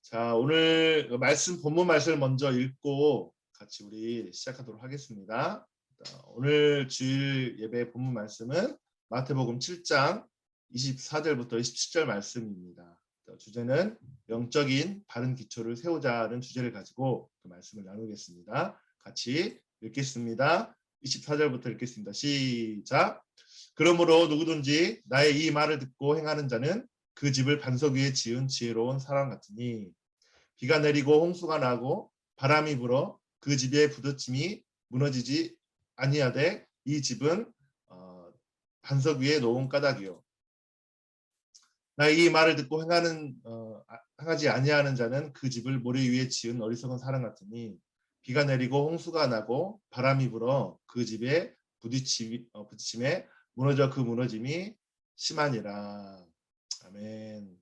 자, 오늘 본문 말씀을 먼저 읽고 같이 우리 시작하도록 하겠습니다. 오늘 주일 예배 본문 말씀은 마태복음 7장 24절부터 27절 말씀입니다. 주제는 영적인 바른 기초를 세우자는 주제를 가지고 그 말씀을 나누겠습니다. 같이 읽겠습니다. 24절부터 읽겠습니다. 시작. 그러므로 누구든지 나의 이 말을 듣고 행하는 자는 그 집을 반석 위에 지은 지혜로운 사람 같으니 비가 내리고 홍수가 나고 바람이 불어 그 집의 부딪힘이 무너지지 아니하되 이 집은 반석 위에 놓은 까닭이요. 나의 이 말을 듣고 행하지 아니하는 자는 그 집을 모래 위에 지은 어리석은 사람 같으니 비가 내리고 홍수가 나고 바람이 불어 그 집에 부딪힘에 무너져 그 무너짐이 심하니라. 아멘.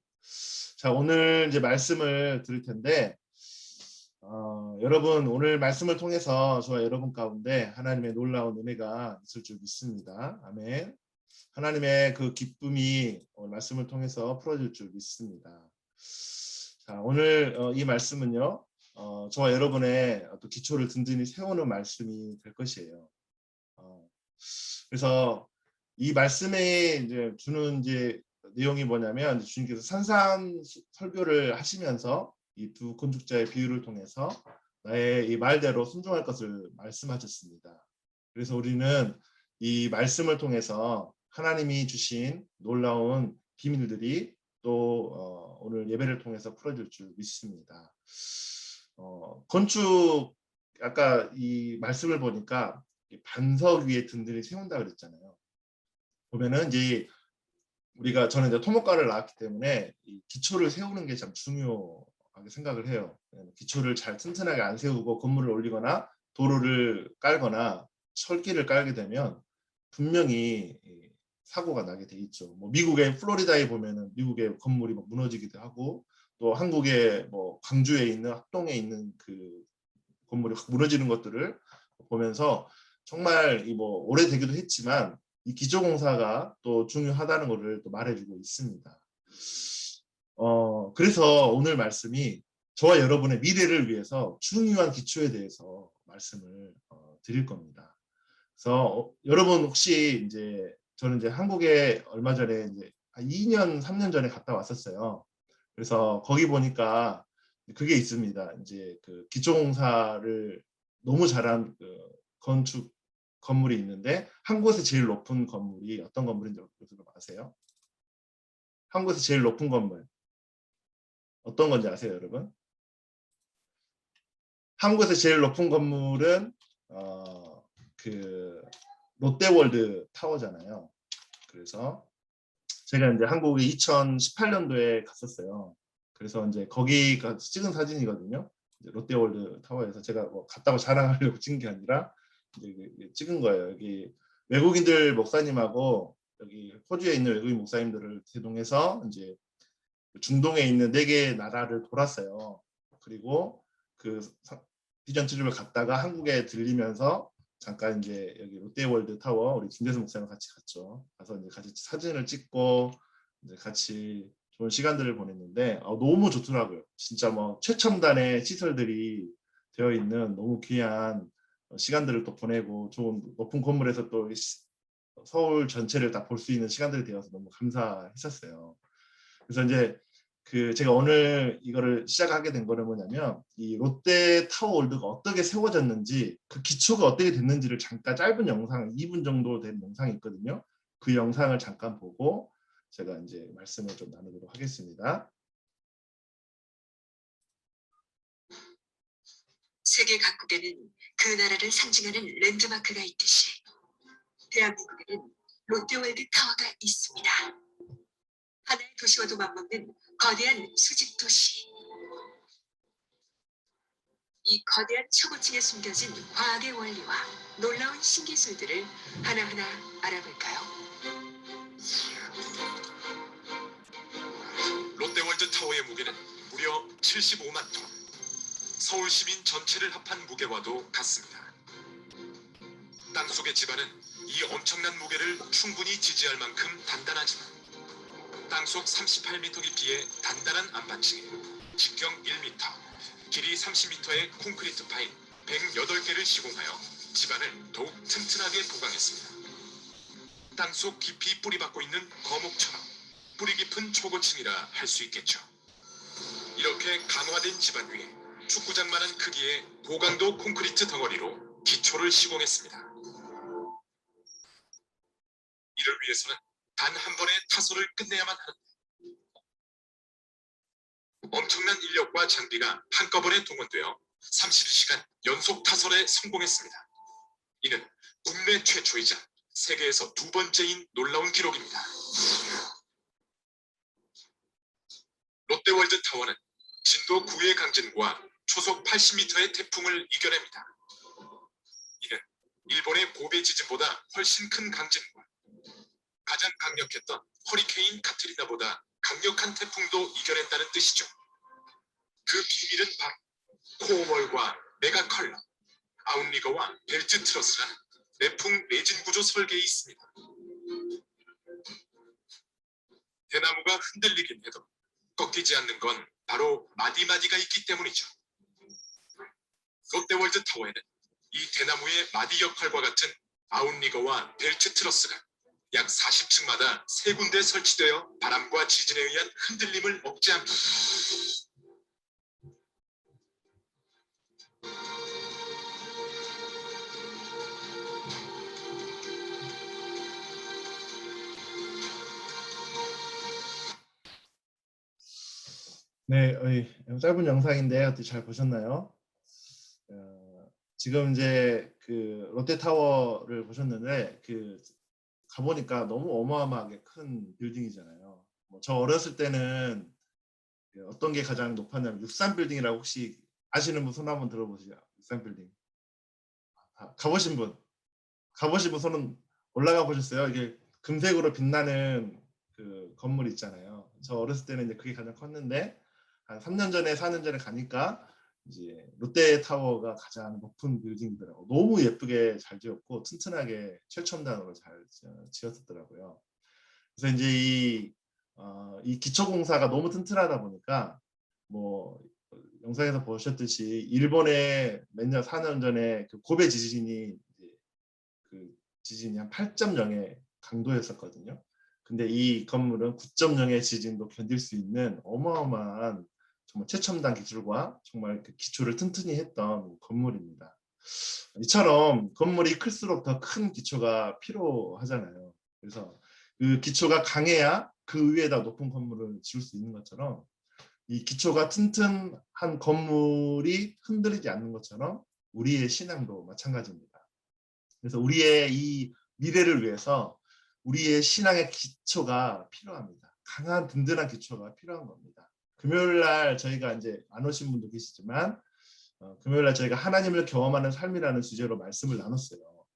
자, 오늘 이제 말씀을 들을 텐데 여러분 오늘 말씀을 통해서 저와 여러분 가운데 하나님의 놀라운 은혜가 있을 줄 믿습니다. 아멘. 하나님의 그 기쁨이 오늘 말씀을 통해서 풀어질 줄 믿습니다. 자, 오늘 이 말씀은요, 저와 여러분의 또 기초를 든든히 세우는 말씀이 될 것이에요. 그래서 이 말씀에 이제 주는 이제 내용이 뭐냐면 주님께서 산상 설교를 하시면서 이 두 건축자의 비유를 통해서 나의 이 말대로 순종할 것을 말씀하셨습니다. 그래서 우리는 이 말씀을 통해서 하나님이 주신 놀라운 비밀들이 또 오늘 예배를 통해서 풀어질 줄 믿습니다. 건축 아까 이 말씀을 보니까 반석 위에 든든히 세운다 그랬잖아요. 보면은 이제 저는 이제 토목과를 나왔기 때문에 이 기초를 세우는 게 참 중요하게 생각을 해요. 기초를 잘 튼튼하게 안 세우고 건물을 올리거나 도로를 깔거나 철기를 깔게 되면 분명히 사고가 나게 돼 있죠. 뭐 미국의 플로리다에 보면은 미국의 건물이 막 무너지기도 하고 또 한국의 뭐 광주에 있는 학동에 있는 그 건물이 확 무너지는 것들을 보면서 정말 뭐 오래되기도 했지만 이 기초공사가 또 중요하다는 것을 또 말해주고 있습니다. 그래서 오늘 말씀이 저와 여러분의 미래를 위해서 중요한 기초에 대해서 말씀을 드릴 겁니다. 그래서 여러분 혹시 저는 한국에 얼마 전에 한 2년, 3년 전에 갔다 왔었어요. 그래서 거기 보니까 그게 있습니다. 그 기초공사를 너무 잘한 그 건축 건물이 있는데 한국에서 제일 높은 건물이 어떤 건물인지 여러분 아세요? 한국에서 제일 높은 건물 어떤 건지 아세요, 여러분? 한국에서 제일 높은 건물은 그 롯데월드 타워잖아요. 그래서 제가 한국에 2018년도에 갔었어요. 그래서 거기 가서 찍은 사진이거든요. 롯데월드 타워에서 제가 뭐 갔다고 자랑하려고 찍은 게 아니라 찍은 거예요. 여기 외국인들 목사님하고 여기 호주에 있는 외국인 목사님들을 대동해서 중동에 있는 4개의 나라를 돌았어요. 그리고 그 비전 트립을 갔다가 한국에 들리면서 잠깐 여기 롯데월드 타워 우리 김대수 목사님 같이 갔죠. 가서 같이 사진을 찍고 같이 좋은 시간들을 보냈는데 너무 좋더라고요. 진짜 뭐 최첨단의 시설들이 되어 있는 너무 귀한 시간들을 또 보내고 좋은 높은 건물에서 또 서울 전체를 다 볼 수 있는 시간들이 되어서 너무 감사했었어요. 그래서 제가 오늘 이거를 시작하게 된 거는 뭐냐면 이 롯데 타워월드가 어떻게 세워졌는지 그 기초가 어떻게 됐는지를 잠깐 짧은 영상 2분 정도 된 영상이 있거든요. 그 영상을 잠깐 보고 제가 말씀을 좀 나누도록 하겠습니다. 세계 각국에는 그 나라를 상징하는 랜드마크가 있듯이 대한민국에는 롯데월드 타워가 있습니다. 하나의 도시와도 맞먹는 거대한 수직 도시. 이 거대한 초고층에 숨겨진 과학의 원리와 놀라운 신기술들을 하나하나 알아볼까요? 롯데월드 타워의 무게는 무려 75만 톤. 서울 시민 전체를 합한 무게와도 같습니다. 땅속의 지반은 이 엄청난 무게를 충분히 지지할 만큼 단단하지만 땅속 38m 깊이의 단단한 안반층에 직경 1m, 길이 30m의 콘크리트 파일 108개를 시공하여 집안을 더욱 튼튼하게 보강했습니다. 땅속 깊이 뿌리박고 있는 거목처럼 뿌리 깊은 초고층이라 할 수 있겠죠. 이렇게 강화된 집안 위에 축구장만한 크기의 고강도 콘크리트 덩어리로 기초를 시공했습니다. 이를 위해서는 단 한 번의 타설을 끝내야만 하는데 엄청난 인력과 장비가 한꺼번에 동원되어 31시간 연속 타설에 성공했습니다. 이는 국내 최초이자 세계에서 두 번째인 놀라운 기록입니다. 롯데월드 타워는 진도 9의 강진과 초속 80m의 태풍을 이겨냅니다. 이는 일본의 고베 지진보다 훨씬 큰 강진과 가장 강력했던 허리케인 카트리나보다 강력한 태풍도 이겨냈다는 뜻이죠. 그 비밀은 바로 코어월과 메가컬러, 아웃리거와 벨트 트러스라는 내풍 내진 구조 설계에 있습니다. 대나무가 흔들리긴 해도 꺾이지 않는 건 바로 마디마디가 있기 때문이죠. 롯데월드 타워에는 이 대나무의 마디 역할과 같은 아웃리거와 벨트 트러스가 약 40층마다 3군데 설치되어 바람과 지진에 의한 흔들림을 억제합니다. 네, 짧은 영상인데 어떻게 잘 보셨나요? 지금 이제 그 롯데타워를 보셨는데 가보니까 너무 어마어마하게 큰 빌딩이잖아요. 저 어렸을 때는 어떤 게 가장 높았냐면 63빌딩이라고 혹시 아시는 분 손 한번 들어보시죠. 63빌딩. 가보신 분 손은 올라가 보셨어요? 이게 금색으로 빛나는 그 건물 있잖아요. 저 어렸을 때는 이제 그게 가장 컸는데 한 3년 전에 4년 전에 가니까 이제 롯데타워가 가장 높은 빌딩이더라고. 너무 예쁘게 잘 지었고 튼튼하게 최첨단으로 잘 지었더라고요. 그래서 이제 이 기초공사가 너무 튼튼하다 보니까 뭐 영상에서 보셨듯이 일본의 몇 년 4년 전에 그 고베 지진이 그 지진이 한 8.0의 강도였었거든요. 근데 이 건물은 9.0의 지진도 견딜 수 있는 어마어마한 정말 최첨단 기술과 정말 그 기초를 튼튼히 했던 건물입니다. 이처럼 건물이 클수록 더 큰 기초가 필요하잖아요. 그래서 그 기초가 강해야 그 위에다 높은 건물을 지을 수 있는 것처럼 이 기초가 튼튼한 건물이 흔들리지 않는 것처럼 우리의 신앙도 마찬가지입니다. 그래서 우리의 이 미래를 위해서 우리의 신앙의 기초가 필요합니다. 강한 든든한 기초가 필요한 겁니다. 금요일 날 저희가 이제 안 오신 분도 계시지만 금요일 날 저희가 하나님을 경험하는 삶이라는 주제로 말씀을 나눴어요.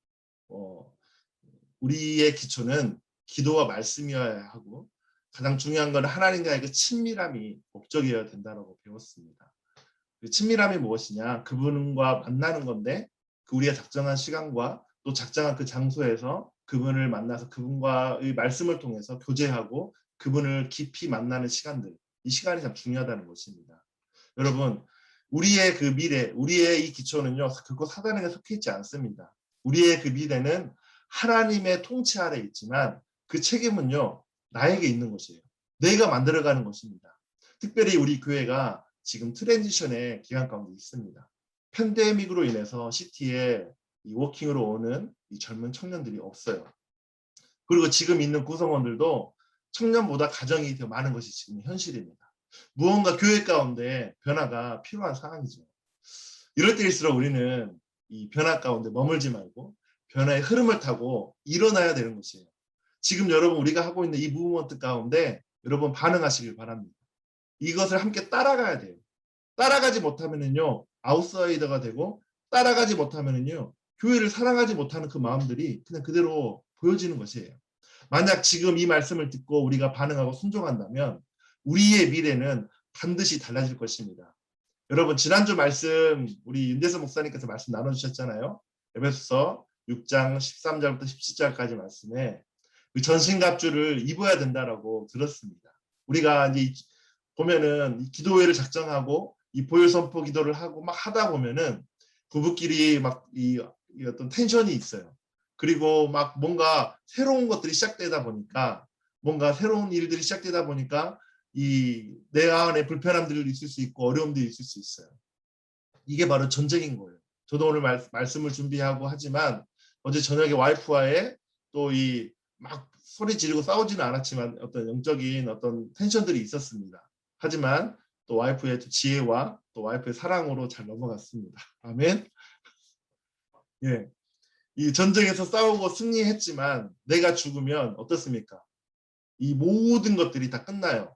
우리의 기초는 기도와 말씀이어야 하고 가장 중요한 건 하나님과의 그 친밀함이 목적이어야 된다고 배웠습니다. 그 친밀함이 무엇이냐? 그분과 만나는 건데 우리가 작정한 시간과 또 작정한 그 장소에서 그분을 만나서 그분과의 말씀을 통해서 교제하고 그분을 깊이 만나는 시간들, 이 시간이 참 중요하다는 것입니다. 여러분, 우리의 그 미래, 우리의 이 기초는요, 결코 사단에게 속해 있지 않습니다. 우리의 그 미래는 하나님의 통치 아래 있지만 그 책임은요, 나에게 있는 것이에요. 내가 만들어가는 것입니다. 특별히 우리 교회가 지금 트랜지션의 기간 가운데 있습니다. 팬데믹으로 인해서 시티에 이 워킹으로 오는 이 젊은 청년들이 없어요. 그리고 지금 있는 구성원들도 청년보다 가정이 더 많은 것이 지금 현실입니다. 무언가 교회 가운데 변화가 필요한 상황이죠. 이럴 때일수록 우리는 이 변화 가운데 머물지 말고 변화의 흐름을 타고 일어나야 되는 것이에요. 지금 여러분 우리가 하고 있는 이 무브먼트 가운데 여러분 반응하시길 바랍니다. 이것을 함께 따라가야 돼요. 따라가지 못하면은요 아웃사이더가 되고 따라가지 못하면은요 교회를 사랑하지 못하는 그 마음들이 그냥 그대로 보여지는 것이에요. 만약 지금 이 말씀을 듣고 우리가 반응하고 순종한다면 우리의 미래는 반드시 달라질 것입니다. 여러분 지난주 말씀 우리 윤대선 목사님께서 말씀 나눠주셨잖아요. 에베소서 6장 13절부터 17절까지 말씀에 그 전신갑주를 입어야 된다라고 들었습니다. 우리가 이제 보면은 이 기도회를 작정하고 이 보혈 선포 기도를 하고 막 하다 보면은 부부끼리 막 이 어떤 텐션이 있어요. 그리고 막 뭔가 새로운 것들이 시작되다 보니까 뭔가 새로운 일들이 시작되다 보니까 이 내 안에 불편함들이 있을 수 있고 어려움들이 있을 수 있어요. 이게 바로 전쟁인 거예요. 저도 오늘 말씀을 준비하고 하지만 어제 저녁에 와이프와의 또 이 막 소리 지르고 싸우지는 않았지만 어떤 영적인 어떤 텐션들이 있었습니다. 하지만 또 와이프의 지혜와 또 와이프의 사랑으로 잘 넘어갔습니다. 아멘. 예. 이 전쟁에서 싸우고 승리했지만 내가 죽으면 어떻습니까? 이 모든 것들이 다 끝나요.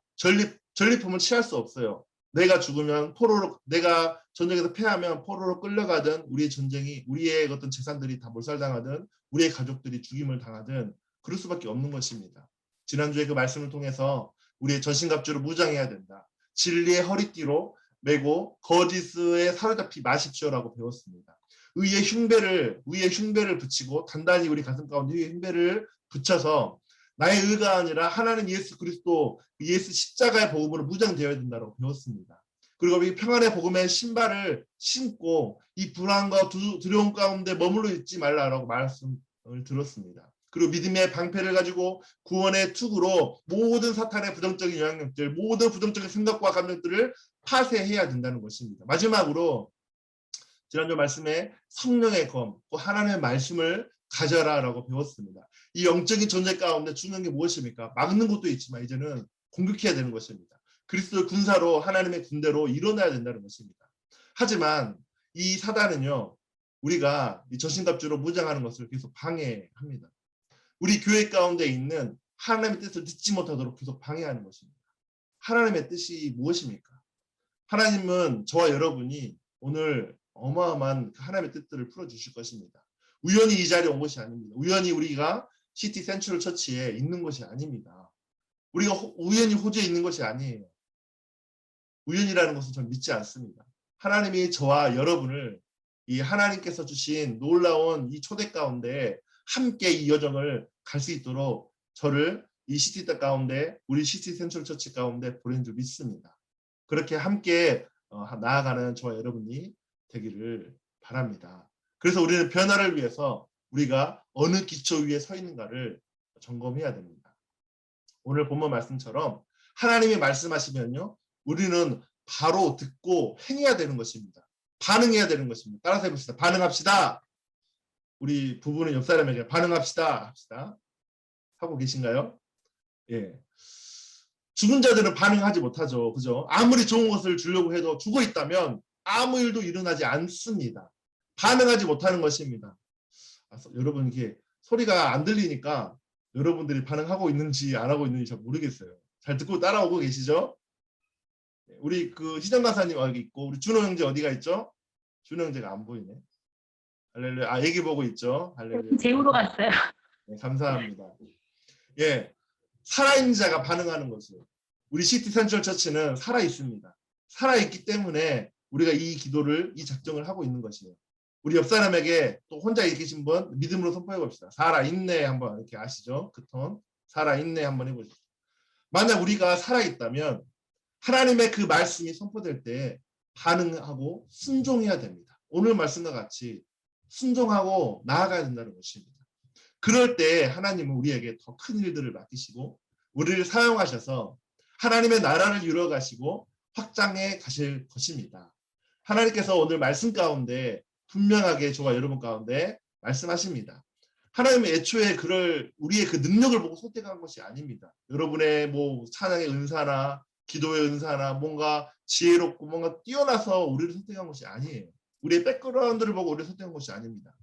전리품을 취할 수 없어요. 내가 죽으면 포로로, 내가 전쟁에서 패하면 포로로 끌려가든 우리의 전쟁이, 우리의 어떤 재산들이 다 몰살당하든 우리의 가족들이 죽임을 당하든 그럴 수밖에 없는 것입니다. 지난주에 그 말씀을 통해서 우리의 전신갑주로 무장해야 된다. 진리의 허리띠로 메고 거짓에 사로잡히 마십시오라고 배웠습니다. 의의 흉배를 붙이고 단단히 우리 가슴 가운데 의의 흉배를 붙여서 나의 의가 아니라 하나님 예수 그리스도 예수 십자가의 복음으로 무장되어야 된다고 배웠습니다. 그리고 이 평안의 복음의 신발을 신고 이 불안과 두려움 가운데 머물러 있지 말라라고 말씀을 들었습니다. 그리고 믿음의 방패를 가지고 구원의 투구로 모든 사탄의 부정적인 영향력들, 모든 부정적인 생각과 감정들을 파쇄해야 된다는 것입니다. 마지막으로 지난주 말씀에 성령의 검, 하나님의 말씀을 가져라라고 배웠습니다. 이 영적인 존재 가운데 중요한 게 무엇입니까? 막는 것도 있지만 이제는 공격해야 되는 것입니다. 그리스도의 군사로 하나님의 군대로 일어나야 된다는 것입니다. 하지만 이 사단은요, 우리가 이 전신갑주로 무장하는 것을 계속 방해합니다. 우리 교회 가운데 있는 하나님의 뜻을 듣지 못하도록 계속 방해하는 것입니다. 하나님의 뜻이 무엇입니까? 하나님은 저와 여러분이 오늘 어마어마한 하나님의 뜻들을 풀어주실 것입니다. 우연히 이 자리에 온 것이 아닙니다. 우연히 우리가 시티 센트럴 처치에 있는 것이 아닙니다. 우리가 우연히 호주에 있는 것이 아니에요. 우연이라는 것은 저는 믿지 않습니다. 하나님이 저와 여러분을 이 하나님께서 주신 놀라운 이 초대 가운데 함께 이 여정을 갈 수 있도록 저를 이 시티 가운데 우리 시티 센트럴 처치 가운데 보낸 줄 믿습니다. 그렇게 함께 나아가는 저와 여러분이 되기를 바랍니다. 그래서 우리는 변화를 위해서 우리가 어느 기초 위에 서 있는가를 점검해야 됩니다. 오늘 본문 말씀처럼 하나님이 말씀하시면요, 우리는 바로 듣고 행해야 되는 것입니다. 반응해야 되는 것입니다. 따라서 해봅시다. 반응합시다. 우리 부부는 옆 사람에게 반응합시다 합시다. 하고 계신가요? 예. 죽은 자들은 반응하지 못하죠. 그죠? 아무리 좋은 것을 주려고 해도 죽어 있다면 아무 일도 일어나지 않습니다. 반응하지 못하는 것입니다. 여러분 이게 소리가 안 들리니까 여러분들이 반응하고 있는지 안 하고 있는지 잘 모르겠어요. 잘 듣고 따라오고 계시죠? 우리 그 희정 가사님 여기 있고 우리 준호 형제 어디가 있죠? 준호 형제가 안 보이네. 할렐루야. 애기 보고 있죠? 할렐루야. 재우러 갔어요. 네, 감사합니다. 예, 살아있는 자가 반응하는 것이요. 우리 시티 센트럴 처치는 살아있습니다. 살아있기 때문에 우리가 이 기도를, 이 작정을 하고 있는 것이에요. 우리 옆 사람에게 또 혼자 계신 분 믿음으로 선포해 봅시다. 살아있네 한번 이렇게 아시죠? 그 톤. 살아있네 한번 해보시죠. 만약 우리가 살아있다면 하나님의 그 말씀이 선포될 때 반응하고 순종해야 됩니다. 오늘 말씀과 같이 순종하고 나아가야 된다는 것입니다. 그럴 때 하나님은 우리에게 더 큰 일들을 맡기시고 우리를 사용하셔서 하나님의 나라를 이루어가시고 확장해 가실 것입니다. 하나님께서 오늘 말씀 가운데 분명하게 저와 여러분 가운데 말씀하십니다. 하나님은 애초에 우리의 그 능력을 보고 선택한 것이 아닙니다. 여러분의 뭐 찬양의 은사나 기도의 은사나 뭔가 지혜롭고 뭔가 뛰어나서 우리를 선택한 것이 아니에요. 우리의 백그라운드를 보고 우리를 선택한 것이 아닙니다.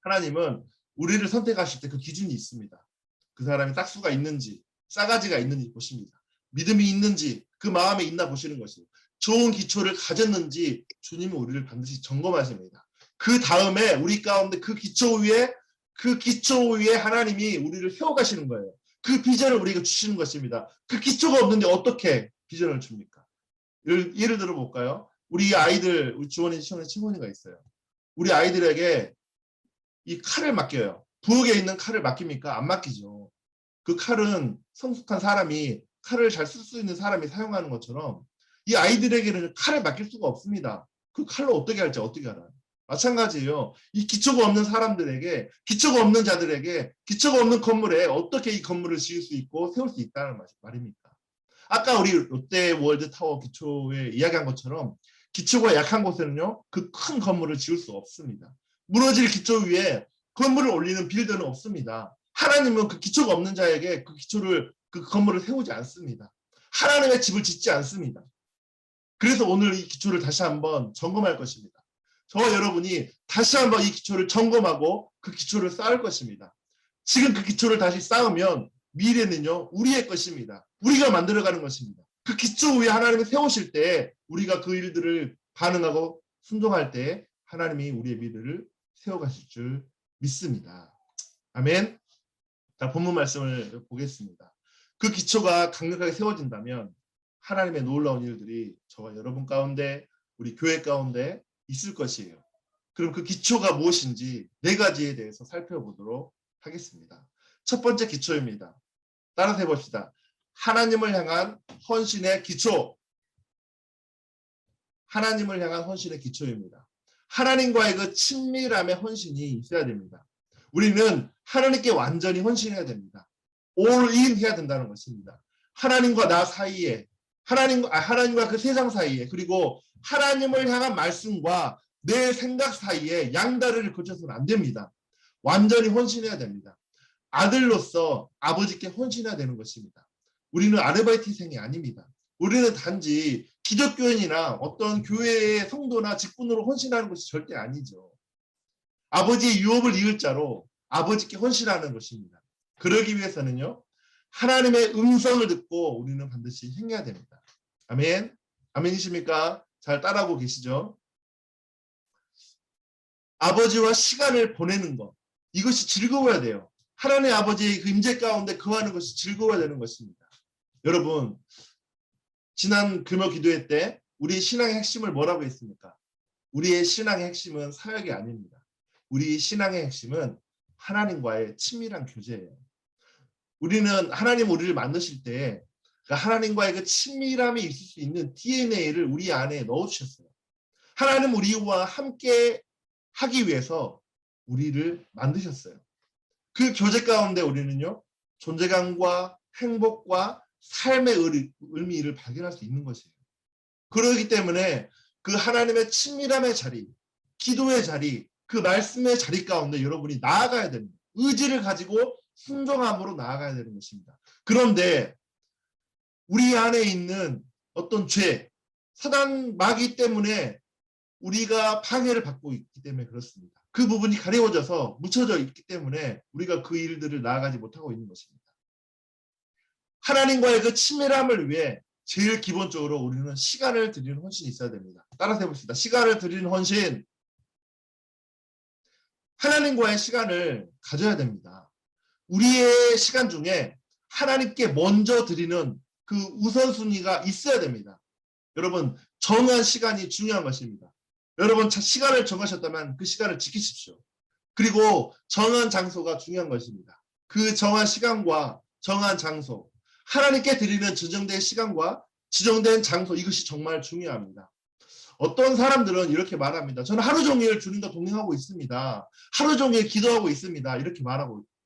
하나님은 우리를 선택하실 때 그 기준이 있습니다. 그 사람이 싹수가 있는지 싸가지가 있는지 보십니다. 믿음이 있는지 그 마음에 있나 보시는 것이에요. 좋은 기초를 가졌는지 주님은 우리를 반드시 점검하십니다. 그 다음에 우리 가운데 그 기초 위에 하나님이 우리를 세워가시는 거예요. 그 비전을 우리에게 주시는 것입니다. 그 기초가 없는데 어떻게 비전을 줍니까? 예를 들어 볼까요? 우리 아이들, 우리 주원이 친구가 있어요. 우리 아이들에게 이 칼을 맡겨요. 부엌에 있는 칼을 맡깁니까? 안 맡기죠. 그 칼은 성숙한 사람이 칼을 잘 쓸 수 있는 사람이 사용하는 것처럼 이 아이들에게는 칼을 맡길 수가 없습니다. 그 칼로 어떻게 할지 어떻게 알아요? 마찬가지예요. 이 기초가 없는 사람들에게, 기초가 없는 자들에게, 기초가 없는 건물에 어떻게 이 건물을 지을 수 있고 세울 수 있다는 말입니까? 아까 우리 롯데월드타워 기초에 이야기한 것처럼 기초가 약한 곳에는요, 그 큰 건물을 지을 수 없습니다. 무너질 기초 위에 건물을 올리는 빌더는 없습니다. 하나님은 그 기초가 없는 자에게 그 건물을 세우지 않습니다. 하나님의 집을 짓지 않습니다. 그래서 오늘 이 기초를 다시 한번 점검할 것입니다. 저와 여러분이 다시 한번 이 기초를 점검하고 그 기초를 쌓을 것입니다. 지금 그 기초를 다시 쌓으면 미래는요, 우리의 것입니다. 우리가 만들어가는 것입니다. 그 기초 위에 하나님이 세우실 때 우리가 그 일들을 반응하고 순종할 때 하나님이 우리의 미래를 세워가실 줄 믿습니다. 아멘. 자, 본문 말씀을 보겠습니다. 그 기초가 강력하게 세워진다면 하나님의 놀라운 일들이 저와 여러분 가운데, 우리 교회 가운데 있을 것이에요. 그럼 그 기초가 무엇인지 4가지에 대해서 살펴보도록 하겠습니다. 첫 번째 기초입니다. 따라서 해봅시다. 하나님을 향한 헌신의 기초. 하나님을 향한 헌신의 기초입니다. 하나님과의 그 친밀함의 헌신이 있어야 됩니다. 우리는 하나님께 완전히 헌신해야 됩니다. all in 해야 된다는 것입니다. 하나님과 나 사이에, 하나님과 그 세상 사이에, 그리고 하나님을 향한 말씀과 내 생각 사이에 양다리를 거쳐서는 안 됩니다. 완전히 헌신해야 됩니다. 아들로서 아버지께 헌신해야 되는 것입니다. 우리는 아르바이트생이 아닙니다. 우리는 단지 기독교인이나 어떤 교회의 성도나 직분으로 헌신하는 것이 절대 아니죠. 아버지의 유업을 이을 자로 아버지께 헌신하는 것입니다. 그러기 위해서는요, 하나님의 음성을 듣고 우리는 반드시 행해야 됩니다. 아멘. 아멘이십니까? 잘 따라하고 계시죠? 아버지와 시간을 보내는 것, 이것이 즐거워야 돼요. 하나님 아버지의 그 임재 가운데 거하는 것이 즐거워야 되는 것입니다. 여러분, 지난 금요 기도회 때 우리 신앙의 핵심을 뭐라고 했습니까? 우리의 신앙의 핵심은 사역이 아닙니다. 우리 신앙의 핵심은 하나님과의 친밀한 교제예요. 우리는 하나님 우리를 만드실 때 하나님과의 그 친밀함이 있을 수 있는 DNA를 우리 안에 넣어주셨어요. 하나님 우리와 함께 하기 위해서 우리를 만드셨어요. 그 교제 가운데 우리는요, 존재감과 행복과 삶의 의미를 발견할 수 있는 것이에요. 그렇기 때문에 그 하나님의 친밀함의 자리, 기도의 자리, 그 말씀의 자리 가운데 여러분이 나아가야 됩니다. 의지를 가지고 순종함으로 나아가야 되는 것입니다. 그런데 우리 안에 있는 어떤 죄, 사단 마귀 때문에 우리가 방해를 받고 있기 때문에 그렇습니다. 그 부분이 가려워져서 묻혀져 있기 때문에 우리가 그 일들을 나아가지 못하고 있는 것입니다. 하나님과의 그 친밀함을 위해 제일 기본적으로 우리는 시간을 드리는 헌신이 있어야 됩니다. 따라서 해봅시다. 시간을 드리는 헌신. 하나님과의 시간을 가져야 됩니다. 우리의 시간 중에 하나님께 먼저 드리는 그 우선순위가 있어야 됩니다. 여러분, 정한 시간이 중요한 것입니다. 여러분, 시간을 정하셨다면 그 시간을 지키십시오. 그리고 정한 장소가 중요한 것입니다. 그 정한 시간과 정한 장소, 하나님께 드리는 지정된 시간과 지정된 장소, 이것이 정말 중요합니다. 어떤 사람들은 이렇게 말합니다. 저는 하루 종일 주님과 동행하고 있습니다. 하루 종일 기도하고 있습니다. 이렇게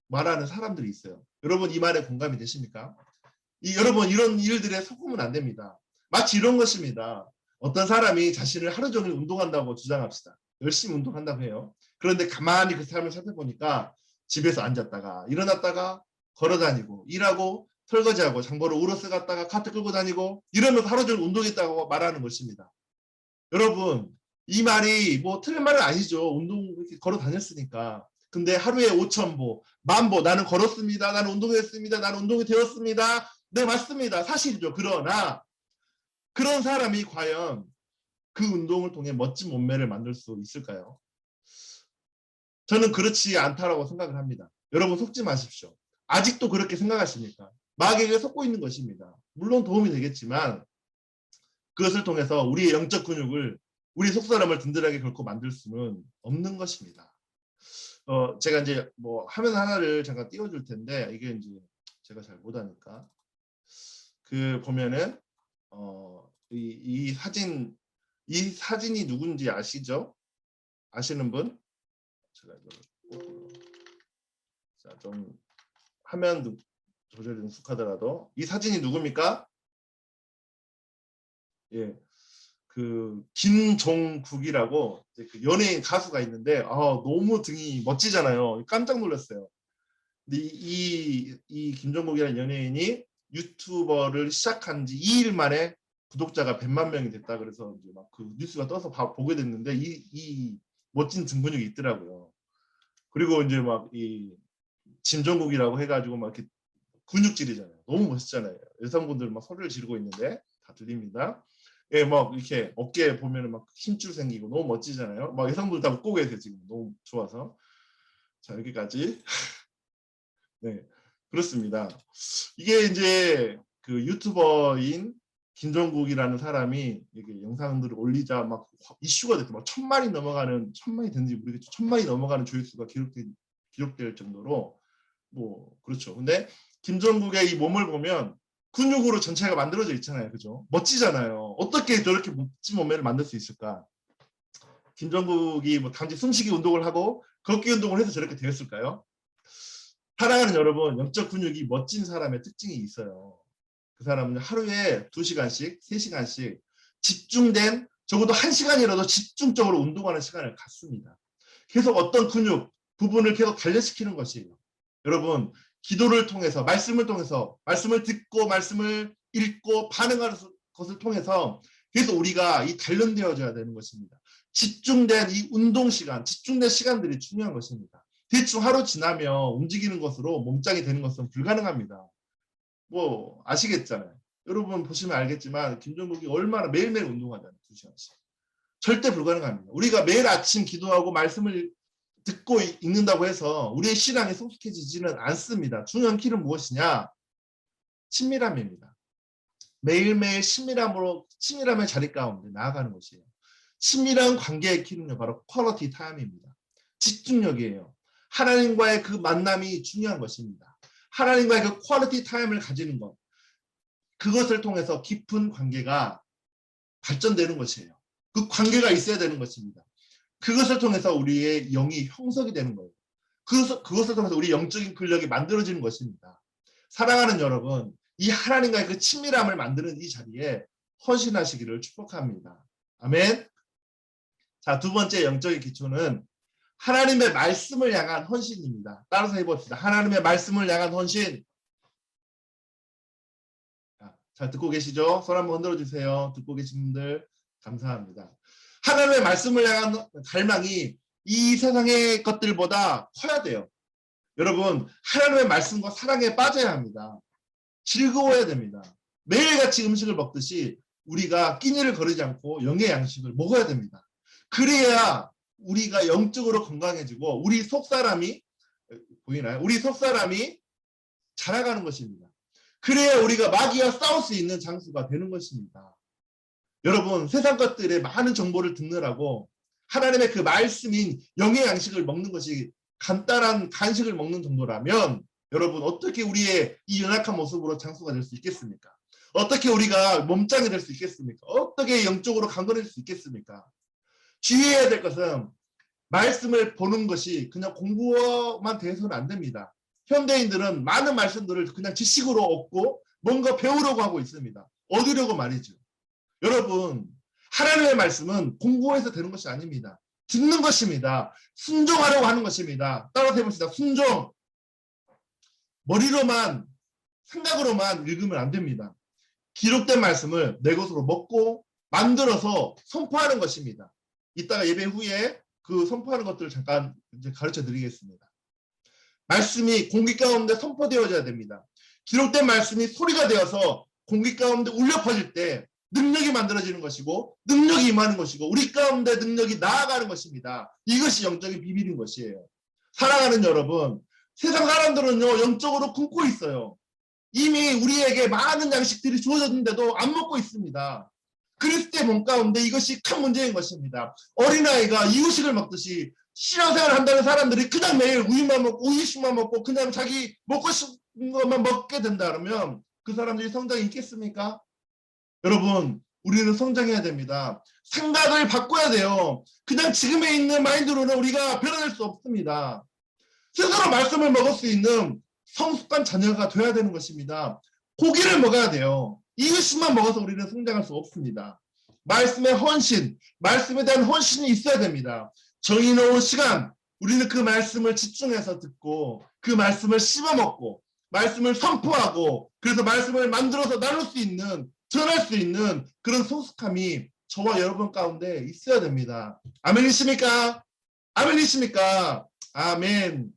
말하는 사람들이 있어요. 여러분, 이 말에 공감이 되십니까? 여러분, 이런 일들에 속으면 안 됩니다. 마치 이런 것입니다. 어떤 사람이 자신을 하루 종일 운동한다고 주장합시다. 열심히 운동한다고 해요. 그런데 가만히 그 사람을 살펴보니까 집에서 앉았다가 일어났다가 걸어다니고 일하고 설거지하고 장보러 우러스 갔다가 카트 끌고 다니고 이러면서 하루 종일 운동했다고 말하는 것입니다. 여러분, 이 말이 뭐 틀린 말은 아니죠. 운동 이렇게 걸어 다녔으니까. 근데 하루에 5,000보, 10,000보 나는 걸었습니다. 나는 운동했습니다. 나는 운동이 되었습니다. 네, 맞습니다. 사실이죠. 그러나 그런 사람이 과연 그 운동을 통해 멋진 몸매를 만들 수 있을까요? 저는 그렇지 않다라고 생각을 합니다. 여러분, 속지 마십시오. 아직도 그렇게 생각하십니까? 마귀에게 속고 있는 것입니다. 물론 도움이 되겠지만 그것을 통해서 우리의 영적 근육을, 우리 속사람을 든든하게 결코 만들 수는 없는 것입니다. 제가 이제 뭐 화면 하나를 잠깐 띄워줄 텐데 이게 이제 제가 잘 못하니까 그 보면은 이 사진이 누군지 아시죠? 아시는 분? 제가 좀 화면 조절이 능숙하더라도 이 사진이 누굽니까? 예, 그 김종국이라고 이제 그 연예인 가수가 있는데 너무 등이 멋지잖아요. 깜짝 놀랐어요. 근데 이 김종국이라는 연예인이 유튜버를 시작한 지 2일 만에 구독자가 100만 명이 됐다. 그래서 이제 막 그 뉴스가 떠서 보게 됐는데 이 멋진 등 근육이 있더라고요. 그리고 이제 막 이 김종국이라고 해가지고 막 이렇게 근육질이잖아요. 너무 멋있잖아요. 여성분들 막 소리를 지르고 있는데 다 들립니다. 예, 막 이렇게 어깨에 보면은 막 힘줄 생기고 너무 멋지잖아요. 막 여성분들 다 웃고 계세요 지금 너무 좋아서. 자 여기까지. 네, 그렇습니다. 이게 이제 그 유튜버인 김종국이라는 사람이 이렇게 영상들을 올리자 막 이슈가 됐고 막 1000만이 됐는지 모르겠죠. 1000만이 넘어가는 조회수가 기록될 정도로 뭐 그렇죠. 근데 김종국의 이 몸을 보면 근육으로 전체가 만들어져 있잖아요. 그죠? 멋지잖아요. 어떻게 저렇게 멋진 몸매를 만들 수 있을까? 김종국이 뭐 단지 숨쉬기 운동을 하고 걷기 운동을 해서 저렇게 되었을까요? 사랑하는 여러분, 영적 근육이 멋진 사람의 특징이 있어요. 그 사람은 하루에 2시간씩, 3시간씩 집중된 적어도 1시간이라도 집중적으로 운동하는 시간을 갖습니다. 계속 어떤 근육 부분을 계속 단련시키는 것이에요. 여러분, 기도를 통해서 말씀을 듣고 말씀을 읽고 반응하는 것을 통해서 계속 우리가 이 단련되어져야 되는 것입니다. 집중된 이 운동 시간, 집중된 시간들이 중요한 것입니다. 대충 하루 지나면 움직이는 것으로 몸짱이 되는 것은 불가능합니다. 뭐 아시겠잖아요. 여러분 보시면 알겠지만 김종국이 얼마나 매일매일 운동하잖아요. 2시간씩. 절대 불가능합니다. 우리가 매일 아침 기도하고 말씀을 듣고 읽는다고 해서 우리의 신앙이 성숙해지지는 않습니다. 중요한 키는 무엇이냐? 친밀함입니다. 매일매일 친밀함의 자리 가운데 나아가는 것이에요. 친밀한 관계의 키는요, 바로 퀄리티 타임입니다. 집중력이에요. 하나님과의 그 만남이 중요한 것입니다. 하나님과의 그 퀄리티 타임을 가지는 것. 그것을 통해서 깊은 관계가 발전되는 것이에요. 그 관계가 있어야 되는 것입니다. 그것을 통해서 우리의 영이 형성이 되는 거예요. 그것을 통해서 우리 영적인 근력이 만들어지는 것입니다. 사랑하는 여러분, 이 하나님과의 그 친밀함을 만드는 이 자리에 헌신하시기를 축복합니다. 아멘. 자, 두 번째 영적인 기초는 하나님의 말씀을 향한 헌신입니다. 따라서 해봅시다. 하나님의 말씀을 향한 헌신. 잘 듣고 계시죠? 손 한번 흔들어 주세요. 듣고 계신 분들 감사합니다. 하나님의 말씀을 향한 갈망이 이 세상의 것들보다 커야 돼요. 여러분, 하나님의 말씀과 사랑에 빠져야 합니다. 즐거워야 됩니다. 매일같이 음식을 먹듯이 우리가 끼니를 거르지 않고 영의 양식을 먹어야 됩니다. 그래야 우리가 영적으로 건강해지고 우리 속사람이 보이나요? 우리 속사람이 자라가는 것입니다. 그래야 우리가 마귀와 싸울 수 있는 장수가 되는 것입니다. 여러분, 세상 것들의 많은 정보를 듣느라고 하나님의 그 말씀인 영의 양식을 먹는 것이 간단한 간식을 먹는 정도라면 여러분 어떻게 우리의 이 연약한 모습으로 장수가 될 수 있겠습니까? 어떻게 우리가 몸짱이 될 수 있겠습니까? 어떻게 영적으로 강건해질 수 있겠습니까? 주의해야 될 것은 말씀을 보는 것이 그냥 공부만 돼서는 안 됩니다. 현대인들은 많은 말씀들을 그냥 지식으로 얻고 뭔가 배우려고 하고 있습니다. 얻으려고 말이죠. 여러분, 하나님의 말씀은 공부해서 되는 것이 아닙니다. 듣는 것입니다. 순종하려고 하는 것입니다. 따라서 해봅시다. 순종. 머리로만 생각으로만 읽으면 안 됩니다. 기록된 말씀을 내 것으로 먹고 만들어서 선포하는 것입니다. 이따가 예배 후에 그 선포하는 것들을 잠깐 이제 가르쳐 드리겠습니다. 말씀이 공기 가운데 선포되어져야 됩니다. 기록된 말씀이 소리가 되어서 공기 가운데 울려 퍼질 때 능력이 만들어지는 것이고 능력이 임하는 것이고 우리 가운데 능력이 나아가는 것입니다. 이것이 영적인 비밀인 것이에요. 사랑하는 여러분, 세상 사람들은요 영적으로 굶고 있어요. 이미 우리에게 많은 양식들이 주어졌는데도 안 먹고 있습니다. 그리스도의 몸 가운데 이것이 큰 문제인 것입니다. 어린아이가 이유식을 먹듯이 신앙생활을 한다는 사람들이 그냥 매일 우유만 먹고 우유식만 먹고 그냥 자기 먹고 싶은 것만 먹게 된다면 그 사람들이 성장이 있겠습니까? 여러분, 우리는 성장해야 됩니다. 생각을 바꿔야 돼요. 그냥 지금에 있는 마인드로는 우리가 변화될 수 없습니다. 스스로 말씀을 먹을 수 있는 성숙한 자녀가 돼야 되는 것입니다. 고기를 먹어야 돼요. 이것만 먹어서 우리는 성장할 수 없습니다. 말씀의 헌신, 말씀에 대한 헌신이 있어야 됩니다. 정의로운 시간, 우리는 그 말씀을 집중해서 듣고 그 말씀을 씹어먹고 말씀을 선포하고 그래서 말씀을 만들어서 나눌 수 있는, 전할 수 있는 그런 성숙함이 저와 여러분 가운데 있어야 됩니다. 아멘이십니까? 아멘이십니까? 아멘.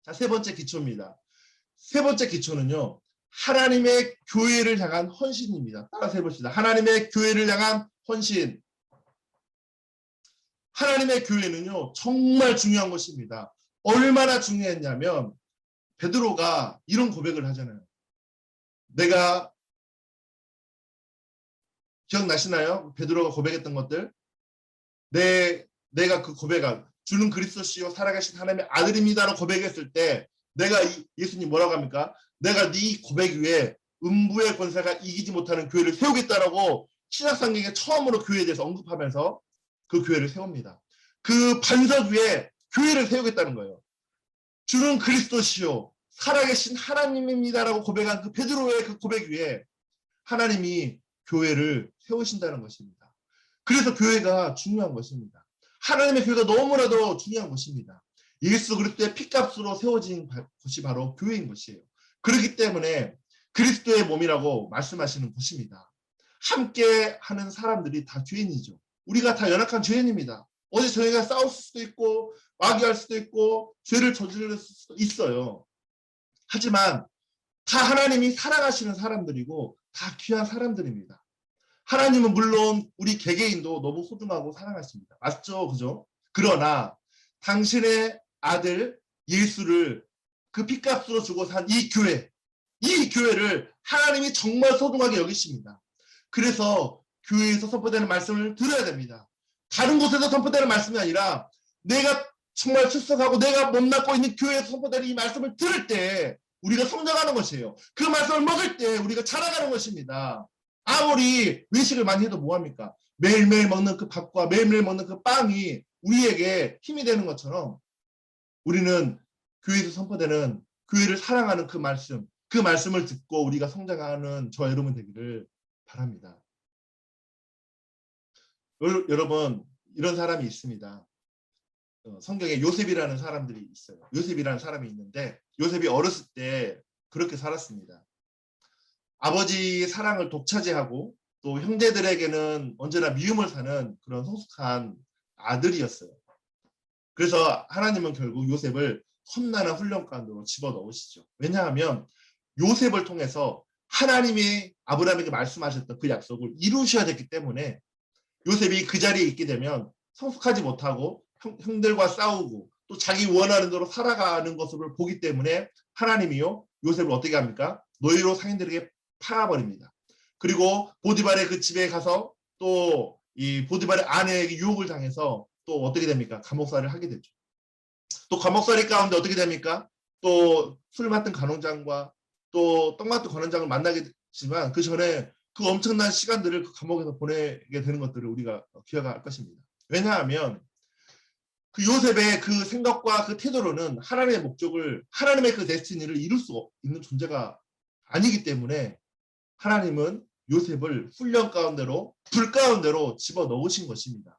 자, 세 번째 기초입니다. 세 번째 기초는요, 하나님의 교회를 향한 헌신입니다. 따라서 해봅시다. 하나님의 교회를 향한 헌신. 하나님의 교회는요, 정말 중요한 것입니다. 얼마나 중요했냐면 베드로가 이런 고백을 하잖아요. 내가, 기억나시나요? 베드로가 고백했던 것들. 내가 그 고백한 주는 그리스도시요 살아계신 하나님의 아들입니다라고 고백했을 때 내가 예수님 뭐라고 합니까? 내가 네 고백 위에 음부의 권세가 이기지 못하는 교회를 세우겠다라고 신약성경에 처음으로 교회에 대해서 언급하면서 그 교회를 세웁니다. 그 반석 위에 교회를 세우겠다는 거예요. 주는 그리스도시요 살아계신 하나님입니다라고 고백한 그 베드로의 그 고백 위에 하나님이 교회를 세우신다는 것입니다. 그래서 교회가 중요한 것입니다. 하나님의 교회가 너무나도 중요한 것입니다. 예수 그리스도의 피값으로 세워진 곳이 바로 교회인 것이에요. 그렇기 때문에 그리스도의 몸이라고 말씀하시는 것입니다. 함께 하는 사람들이 다 죄인이죠. 우리가 다 연약한 죄인입니다. 어제 저희가 싸울 수도 있고 마귀할 수도 있고 죄를 저지를 수도 있어요. 하지만 다 하나님이 사랑하시는 사람들이고 다 귀한 사람들입니다. 하나님은 물론 우리 개개인도 너무 소중하고 사랑하십니다. 맞죠? 그죠? 그러나 당신의 아들 예수를 그 핏값으로 주고 산 이 교회를 하나님이 정말 소중하게 여기십니다. 그래서 교회에서 선포되는 말씀을 들어야 됩니다. 다른 곳에서 선포되는 말씀이 아니라 내가 정말 출석하고 내가 못났고 있는 교회에서 선포되는 이 말씀을 들을 때 우리가 성장하는 것이에요. 그 말씀을 먹을 때 우리가 자라가는 것입니다. 아무리 외식을 많이 해도 뭐합니까? 매일매일 먹는 그 밥과 매일매일 먹는 그 빵이 우리에게 힘이 되는 것처럼 우리는 교회에서 선포되는 교회를 사랑하는 그 말씀을 듣고 우리가 성장하는 저 여러분 되기를 바랍니다. 여러분 이런 사람이 있습니다. 성경에 요셉이라는 사람들이 있어요. 요셉이라는 사람이 있는데 요셉이 어렸을 때 그렇게 살았습니다. 아버지의 사랑을 독차지하고 또 형제들에게는 언제나 미움을 사는 그런 성숙한 아들이었어요. 그래서 하나님은 결국 요셉을 험난한 훈련 가운데로 집어넣으시죠. 왜냐하면 요셉을 통해서 하나님이 아브라함에게 말씀하셨던 그 약속을 이루셔야 됐기 때문에 요셉이 그 자리에 있게 되면 성숙하지 못하고 형들과 싸우고 또 자기 원하는 대로 살아가는 것을 보기 때문에 하나님이요 요셉을 어떻게 합니까? 노예로 상인들에게 팔아버립니다. 그리고 보디발의 그 집에 가서 또 이 보디발의 아내에게 유혹을 당해서 또 어떻게 됩니까? 감옥살이를 하게 되죠. 또 감옥살이 가운데 어떻게 됩니까? 또 술 맡은 간원장과 또 떡 맡은 간원장을 만나게 되지만 그 전에 그 엄청난 시간들을 그 감옥에서 보내게 되는 것들을 우리가 기억할 것입니다. 왜냐하면 그 요셉의 그 생각과 그 태도로는 하나님의 목적을, 하나님의 그 데스티니를 이룰 수 있는 존재가 아니기 때문에 하나님은 요셉을 훈련 가운데로, 불 가운데로 집어넣으신 것입니다.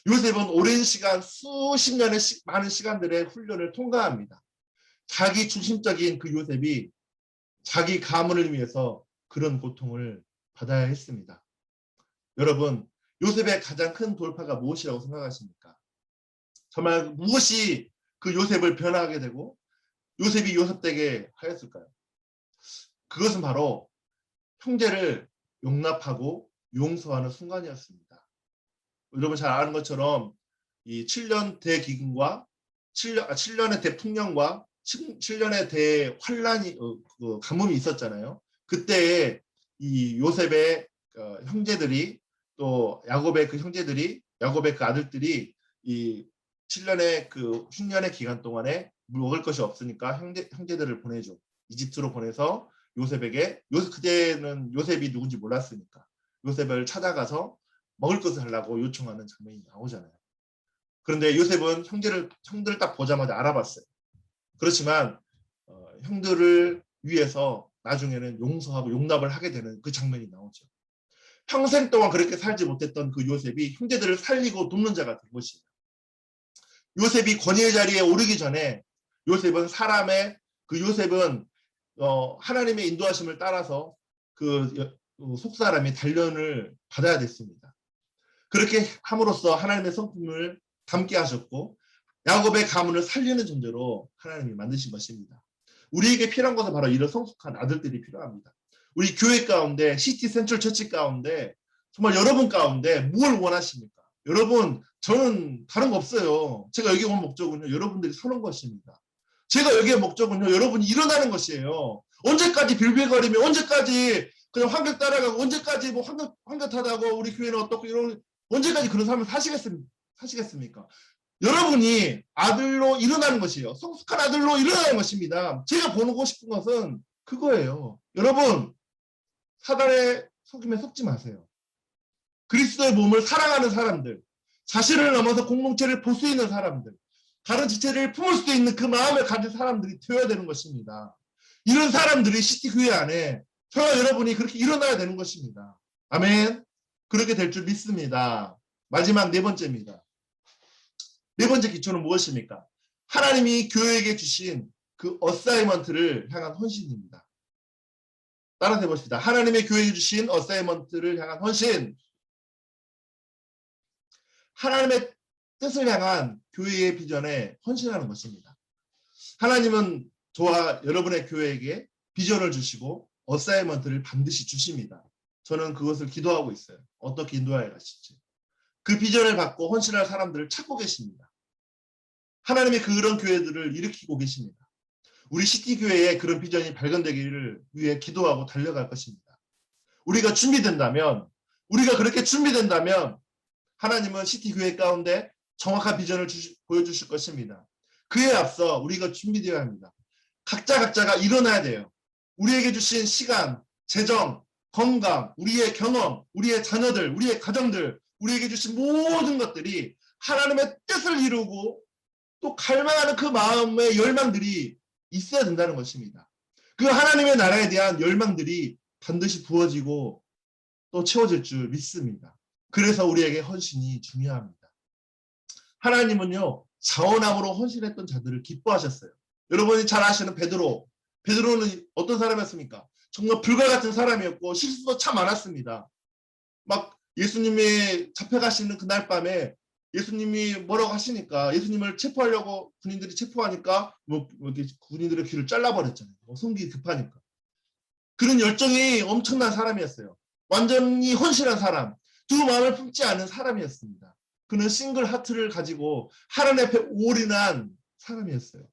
요셉은 오랜 시간, 수십 년의 많은 시간들의 훈련을 통과합니다. 자기 중심적인 그 요셉이 자기 가문을 위해서 그런 고통을 받아야 했습니다. 여러분, 요셉의 가장 큰 돌파가 무엇이라고 생각하십니까? 정말 무엇이 그 요셉을 변화하게 되고 요셉이 요셉되게 하였을까요? 그것은 바로 형제를 용납하고 용서하는 순간이었습니다. 여러분 잘 아는 것처럼 이 7년 대기근과 7년의 대풍년과 7년의 대환란이 가뭄이 있었잖아요. 그때에 이 요셉의 형제들이 또 야곱의 그 형제들이 야곱의 그 아들들이 이 7년의 그 흉년의 기간 동안에 먹을 것이 없으니까 형제들을 보내죠. 이집트로 보내서 요셉에게 그때는 요셉이 누군지 몰랐으니까 요셉을 찾아가서 먹을 것을 하려고 요청하는 장면이 나오잖아요. 그런데 요셉은 형들을 딱 보자마자 알아봤어요. 그렇지만 형들을 위해서 나중에는 용서하고 용납을 하게 되는 그 장면이 나오죠. 평생 동안 그렇게 살지 못했던 그 요셉이 형제들을 살리고 돕는 자가 된 것이에요. 요셉이 권위의 자리에 오르기 전에 요셉은 하나님의 인도하심을 따라서 그 속사람이 단련을 받아야 됐습니다. 그렇게 함으로써 하나님의 성품을 담게 하셨고 야곱의 가문을 살리는 존재로 하나님이 만드신 것입니다. 우리에게 필요한 것은 바로 이런 성숙한 아들들이 필요합니다. 우리 교회 가운데 시티 센트럴 처치 가운데 정말 여러분 가운데 무엇을 원하십니까? 여러분 저는 다른 거 없어요. 제가 여기 온 목적은요. 여러분들이 사는 것입니다. 제가 여기의 목적은요. 여러분이 일어나는 것이에요. 언제까지 빌빌거리며 언제까지 그냥 환경 따라가고 언제까지 뭐 환경 타다고 우리 교회는 어떻고 이런 언제까지 그런 삶을 사시겠습니까? 여러분이 아들로 일어나는 것이에요. 성숙한 아들로 일어나는 것입니다. 제가 보고 싶은 것은 그거예요. 여러분 사단의 속임에 속지 마세요. 그리스도의 몸을 사랑하는 사람들, 자신을 넘어서 공동체를 볼 수 있는 사람들, 다른 지체를 품을 수 있는 그 마음을 가진 사람들이 되어야 되는 것입니다. 이런 사람들이 시티 교회 안에 저와 여러분이 그렇게 일어나야 되는 것입니다. 아멘. 그렇게 될 줄 믿습니다. 마지막 네 번째입니다. 네 번째 기초는 무엇입니까? 하나님이 교회에게 주신 그 어사이먼트를 향한 헌신입니다. 따라서 해봅시다. 하나님의 교회에 주신 어사이먼트를 향한 헌신. 하나님의 뜻을 향한 교회의 비전에 헌신하는 것입니다. 하나님은 저와 여러분의 교회에게 비전을 주시고 어사이먼트를 반드시 주십니다. 저는 그것을 기도하고 있어요. 어떻게 인도하여 가실지. 그 비전을 받고 헌신할 사람들을 찾고 계십니다. 하나님이 그런 교회들을 일으키고 계십니다. 우리 시티 교회에 그런 비전이 발견되기를 위해 기도하고 달려갈 것입니다. 우리가 그렇게 준비된다면 하나님은 시티 교회 가운데 정확한 비전을 보여주실 것입니다. 그에 앞서 우리가 준비되어야 합니다. 각자가 일어나야 돼요. 우리에게 주신 시간, 재정, 건강, 우리의 경험, 우리의 자녀들, 우리의 가정들, 우리에게 주신 모든 것들이 하나님의 뜻을 이루고 또 갈망하는 그 마음의 열망들이 있어야 된다는 것입니다. 그 하나님의 나라에 대한 열망들이 반드시 부어지고 또 채워질 줄 믿습니다. 그래서 우리에게 헌신이 중요합니다. 하나님은요, 자원함으로 헌신했던 자들을 기뻐하셨어요. 여러분이 잘 아시는 베드로는 어떤 사람이었습니까? 정말 불과 같은 사람이었고 실수도 참 많았습니다. 막 예수님이 잡혀가시는 그날 밤에 예수님이 뭐라고 하시니까 예수님을 체포하려고 군인들이 체포하니까 군인들의 귀를 잘라버렸잖아요. 성기 급하니까. 그런 열정이 엄청난 사람이었어요. 완전히 헌신한 사람, 두 마음을 품지 않은 사람이었습니다. 그는 싱글 하트를 가지고 하나님 앞에 올인한 사람이었어요.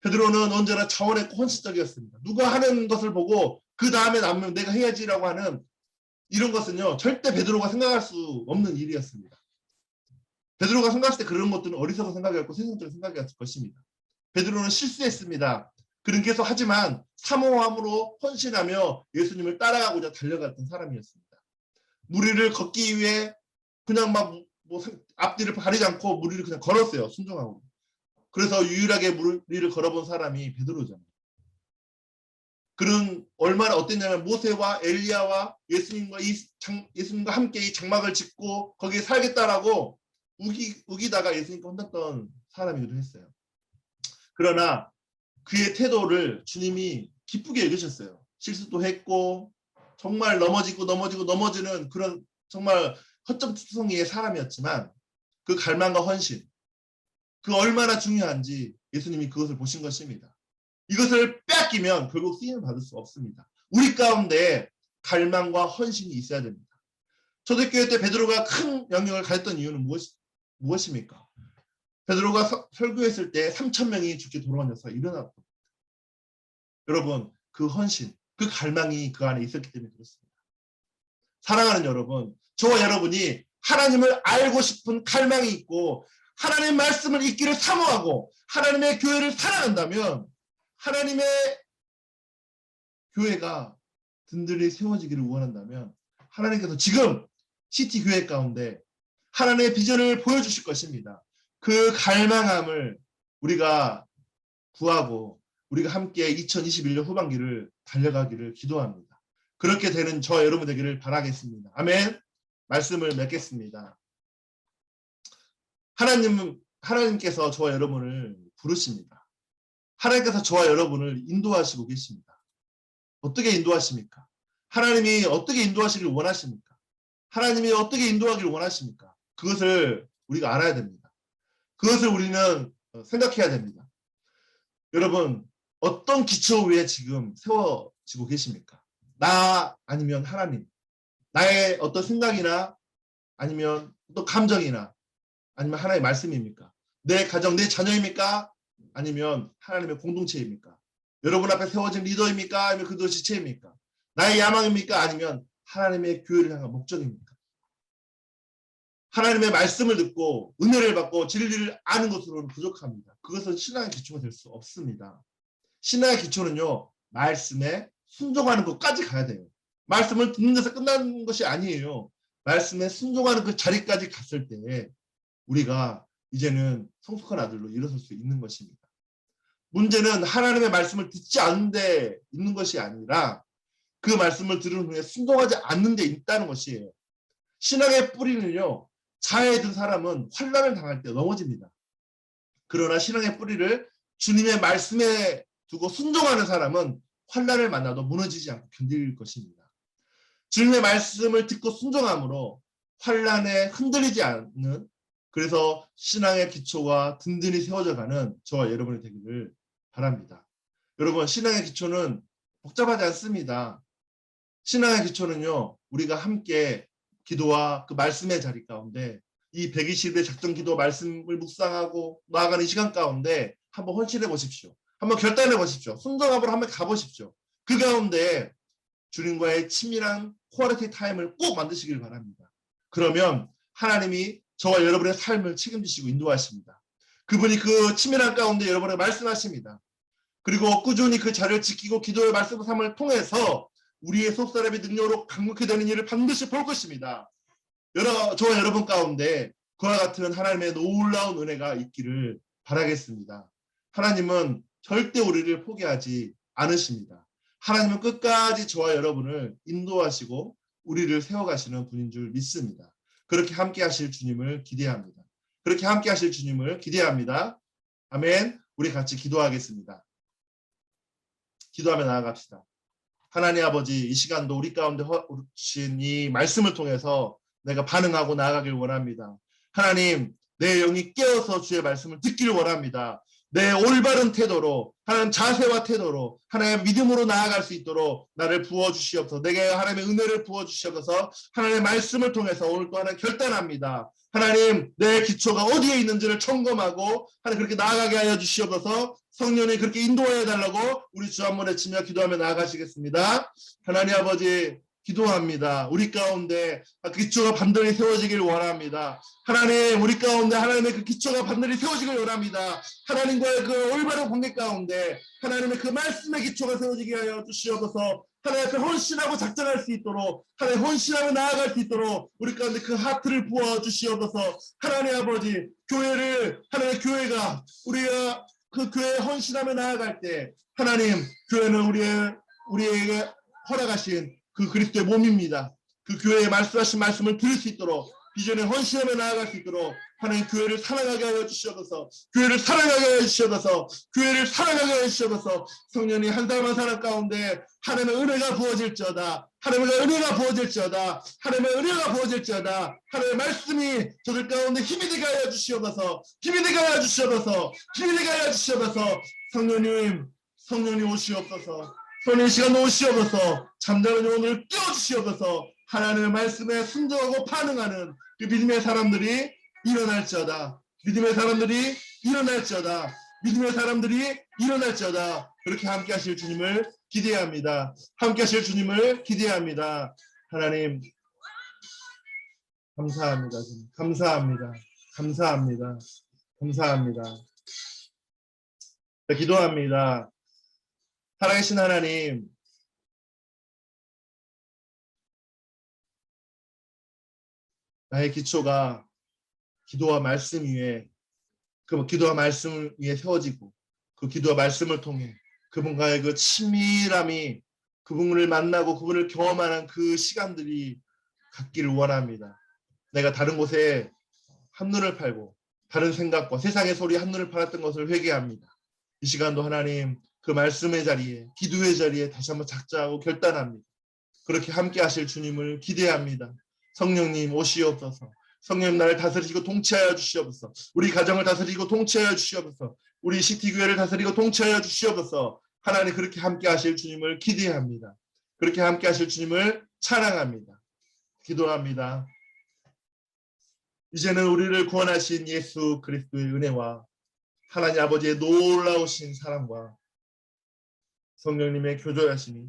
베드로는 언제나 자원했고 헌신적이었습니다. 누가 하는 것을 보고 그 다음에 남으면 내가 해야지라고 하는 이런 것은요, 절대 베드로가 생각할 수 없는 일이었습니다. 베드로가 생각했을 때 그런 것들은 어리석은 생각이었고 세상적인 생각이었을 것입니다. 베드로는 실수했습니다. 그는 계속 하지만 사모함으로 헌신하며 예수님을 따라가고자 달려갔던 사람이었습니다. 무리를 걷기 위해 그냥 앞뒤를 가리지 않고 무리를 그냥 걸었어요. 순종하고. 그래서 유일하게 무리를 걸어본 사람이 베드로잖아요. 그는 얼마나 어땠냐면 모세와 엘리야와 예수님과 함께 이 장막을 짓고 거기에 살겠다라고 우기다가 예수님과 혼났던 사람이기도 했어요. 그러나 그의 태도를 주님이 기쁘게 여기셨어요. 실수도 했고 정말 넘어지는 그런 정말 허점투성이의 사람이었지만 그 갈망과 헌신, 그 얼마나 중요한지 예수님이 그것을 보신 것입니다. 이것을 빼앗기면 결국 쓰임을 받을 수 없습니다. 우리 가운데 갈망과 헌신이 있어야 됩니다. 초대교회 때 베드로가 큰 영향을 가졌던 이유는 무엇입니까? 베드로가 설교했을 때 3,000명이 죽게 돌아오면서 일어났던 겁니다. 여러분, 그 헌신, 그 갈망이 그 안에 있었기 때문에 그렇습니다. 사랑하는 여러분, 저와 여러분이 하나님을 알고 싶은 갈망이 있고 하나님의 말씀을 읽기를 사모하고 하나님의 교회를 사랑한다면 하나님의 교회가 든든히 세워지기를 원한다면 하나님께서 지금 시티 교회 가운데 하나님의 비전을 보여주실 것입니다. 그 갈망함을 우리가 구하고 우리가 함께 2021년 후반기를 달려가기를 기도합니다. 그렇게 되는 저 여러분 되기를 바라겠습니다. 아멘. 말씀을 맺겠습니다. 하나님께서 저와 여러분을 부르십니다. 하나님께서 저와 여러분을 인도하시고 계십니다. 어떻게 인도하십니까? 하나님이 어떻게 인도하시길 원하십니까? 하나님이 어떻게 인도하기를 원하십니까? 그것을 우리가 알아야 됩니다. 그것을 우리는 생각해야 됩니다. 여러분, 어떤 기초 위에 지금 세워지고 계십니까? 나 아니면 하나님, 나의 어떤 생각이나 아니면 어떤 감정이나 아니면 하나님의 말씀입니까? 내 가정, 내 자녀입니까? 아니면 하나님의 공동체입니까? 여러분 앞에 세워진 리더입니까? 아니면 그도 지체입니까? 나의 야망입니까? 아니면 하나님의 교회를 향한 목적입니까? 하나님의 말씀을 듣고 은혜를 받고 진리를 아는 것으로는 부족합니다. 그것은 신앙의 기초가 될 수 없습니다. 신앙의 기초는요, 말씀에 순종하는 것까지 가야 돼요. 말씀을 듣는 데서 끝나는 것이 아니에요. 말씀에 순종하는 그 자리까지 갔을 때 우리가 이제는 성숙한 아들로 일어설 수 있는 것입니다. 문제는 하나님의 말씀을 듣지 않는 데 있는 것이 아니라 그 말씀을 들은 후에 순종하지 않는 데 있다는 것이에요. 신앙의 뿌리는요, 자해에 든 사람은 환난을 당할 때 넘어집니다. 그러나 신앙의 뿌리를 주님의 말씀에 두고 순종하는 사람은 환난을 만나도 무너지지 않고 견딜 것입니다. 주님의 말씀을 듣고 순종함으로 환난에 흔들리지 않는, 그래서 신앙의 기초가 든든히 세워져가는 저와 여러분이 되기를 바랍니다. 여러분, 신앙의 기초는 복잡하지 않습니다. 신앙의 기초는요, 우리가 함께 기도와 그 말씀의 자리 가운데 이 120의 작정 기도 말씀을 묵상하고 나아가는 이 시간 가운데 한번 헌신해 보십시오. 한번 결단해 보십시오. 순종함으로 한번 가보십시오. 그 가운데 주님과의 친밀한 퀄리티 타임을 꼭 만드시길 바랍니다. 그러면 하나님이 저와 여러분의 삶을 책임지시고 인도하십니다. 그분이 그 친밀한 가운데 여러분에게 말씀하십니다. 그리고 꾸준히 그 자리를 지키고 기도의 말씀 삶을 통해서 우리의 속사람의 능력으로 강력히 되는 일을 반드시 볼 것입니다. 저와 여러분 가운데 그와 같은 하나님의 놀라운 은혜가 있기를 바라겠습니다. 하나님은 절대 우리를 포기하지 않으십니다. 하나님은 끝까지 저와 여러분을 인도하시고 우리를 세워가시는 분인 줄 믿습니다. 그렇게 함께 하실 주님을 기대합니다. 그렇게 함께 하실 주님을 기대합니다. 아멘. 우리 같이 기도하겠습니다. 기도하며 나아갑시다. 하나님 아버지, 이 시간도 우리 가운데 주신 이 말씀을 통해서 내가 반응하고 나아가길 원합니다. 하나님, 내 영이 깨어서 주의 말씀을 듣기를 원합니다. 내 올바른 태도로, 하나님 자세와 태도로 하나님의 믿음으로 나아갈 수 있도록 나를 부어주시옵소서. 내게 하나님의 은혜를 부어주시옵소서. 하나님의 말씀을 통해서 오늘 또 하나 결단합니다. 하나님, 내 기초가 어디에 있는지를 점검하고 하나님 그렇게 나아가게 하여 주시옵소서. 성령이 그렇게 인도해 달라고 우리 주 한 번 외치며 기도하며 나아가시겠습니다. 하나님 아버지, 기도합니다. 우리 가운데 그 기초가 반드시 세워지길 원합니다. 하나님, 우리 가운데 하나님의 그 기초가 반드시 세워지길 원합니다. 하나님과의 그 올바른 관계 가운데 하나님의 그 말씀의 기초가 세워지게 하여 주시옵소서. 하나님 앞에 헌신하고 작정할 수 있도록, 하나님 헌신하며 나아갈 수 있도록 우리 가운데 그 하트를 부어 주시옵소서. 하나님 아버지, 교회를, 하나님의 교회가 우리가 그 교회에 헌신하며 나아갈 때 하나님, 교회는 우리에게 허락하신 그 그리스도의 몸입니다. 그 교회에 말씀하신 말씀을 들을 수 있도록 비전에 헌신하며 나아갈 수 있도록 하나님 교회를 사랑하게 하여 주시옵소서. 교회를 사랑하게 하여 주시옵소서. 교회를 사랑하게 하여 주시옵소서. 성령이 한 사람 한 사람 가운데 하나님의 은혜가 부어질지어다. 하나님의 은혜가 부어질지어다. 하나님의 은혜가 부어질지어다. 하나님의 말씀이 저들 가운데 힘이 되게 하여 주시옵소서. 힘이 되게 하여 주시옵소서. 힘이 되게 하여 주시옵소서. 성령님 오시옵소서. 성령 시간 오시옵소서. 잠자는 영혼을 깨워주시옵소서. 하나님의 말씀에 순종하고 반응하는 그 믿음의 사람들이 일어날지어다. 믿음의 사람들이 일어날지어다. 믿음의 사람들이 일어날지어다. 그렇게 함께 하실 주님을 기대합니다. 함께 하실 주님을 기대합니다. 하나님 감사합니다. 감사합니다. 감사합니다. 감사합니다. 기도합니다. 살아계신 하나님, 나의 기초가 기도와 말씀 위에 그 기도와 말씀 위에 세워지고 그 기도와 말씀을 통해 그분과의 그 친밀함이 그분을 만나고 그분을 경험하는 그 시간들이 갖기를 원합니다. 내가 다른 곳에 한눈을 팔고 다른 생각과 세상의 소리에 한눈을 팔았던 것을 회개합니다. 이 시간도 하나님 그 말씀의 자리에 기도의 자리에 다시 한번 작정하고 결단합니다. 그렇게 함께 하실 주님을 기대합니다. 성령님 오시옵소서. 성령님 나를 다스리시고 통치하여 주시옵소서. 우리 가정을 다스리고 통치하여 주시옵소서. 우리 시티교회를 다스리고 통치하여 주시옵소서. 하나님 그렇게 함께 하실 주님을 기대합니다. 그렇게 함께 하실 주님을 찬양합니다. 기도합니다. 이제는 우리를 구원하신 예수 그리스도의 은혜와 하나님 아버지의 놀라우신 사랑과 성령님의 교조하심이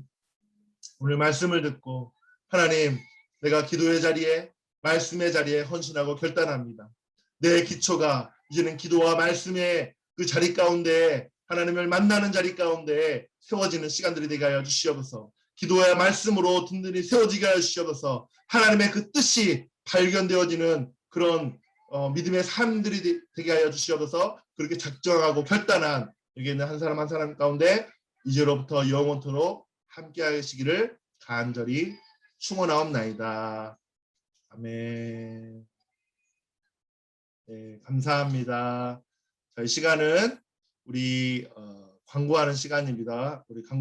오늘 말씀을 듣고 하나님 내가 기도의 자리에 말씀의 자리에 헌신하고 결단합니다. 내 기초가 이제는 기도와 말씀의 그 자리 가운데 하나님을 만나는 자리 가운데 세워지는 시간들이 되게 하여 주시옵소서. 기도와 말씀으로 든든히 세워지게 하여 주시옵소서. 하나님의 그 뜻이 발견되어지는 그런 믿음의 삶들이 되게 하여 주시옵소서. 그렇게 작정하고 결단한 여기 있는 한 사람 한 사람 가운데 이제로부터 영원토록 함께 하시기를 간절히 축원하옵나이다. 아멘. 네, 감사합니다. 이 시간은 우리 광고하는 시간입니다. 우리 광고